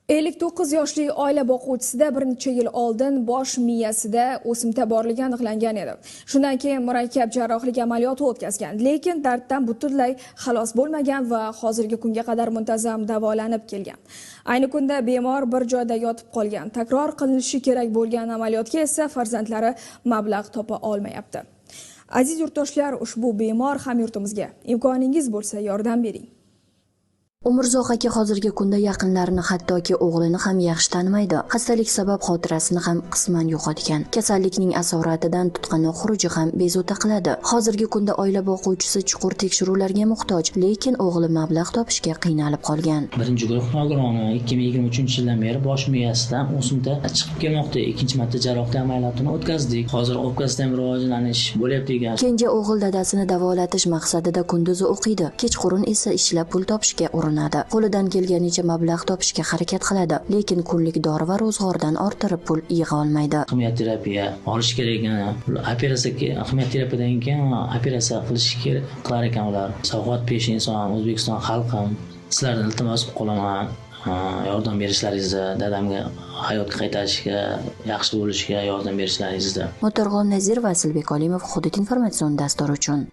59 yoshli oila boquvchisida bir necha yil oldin bosh miyasida o'simta borligi aniqlangan edi. Shundan keyin murakkab jarrohlik amaliyoti o'tkazgan, lekin darddan butunlay xalos bo'lmagan va hozirgi kunga qadar muntazam davolanib kelgan. Ayni kunda bemor bir joyda yotib qolgan. Takror qilinishi kerak bo'lgan amaliyotga esa farzandlari mablag' topa olmayapti. Aziz yurtdoshlar, ushbu bemor hamyurtimizga imkoningiz bo'lsa yordam bering. Umrzoq aka hozirgi kunda yaqinlarini, hattoki o'g'lini ham yaxshi tanimaydi. Xastalik sabab xotirasini ham qisman yo'qotgan. Kasallikning asoratidan tutqanoq xuruji ham bezovta qiladi. Hozirgi kunda oila boquvchisi chuqur tekshiruvlarga muhtoj, lekin o'g'li mablag' topishga qiynalib qolgan. Birinchi guruh nogironi 2023-yildan beri bosh miyasidan o'simta chiqib kelmoqda. Ikkinchi marta jarrohlik amaliyotini o'tkazdik. Hozir o'pkasida ham rivojlanish bo'lyapti ekan. Kenja o'g'il dadasini davolatish maqsadida kunduzi o'qiydi, kechqurun esa ishlab pul topishga qo'lidan kelganicha mablag' topishga harakat qiladi, lekin kunlik dori va ro'zg'ordan orttirib pul yig'a olmaydi. Kimyo terapiya olish kerak ekan. Operatsiya, kimyo terapiyadan keyin operatsiya qilish kerak qilar ekan ular. Savg'at pesh inson, O'zbekiston xalqim, sizlardan iltimos qilaman. Yordam berishlaringizni, dadamga hayotga qaytarishga, yaxshi bo'lishiga yordam berishlaringizni. Motorg'on Nazir va Silbek Olimov Hudud informatsion dasturi uchun.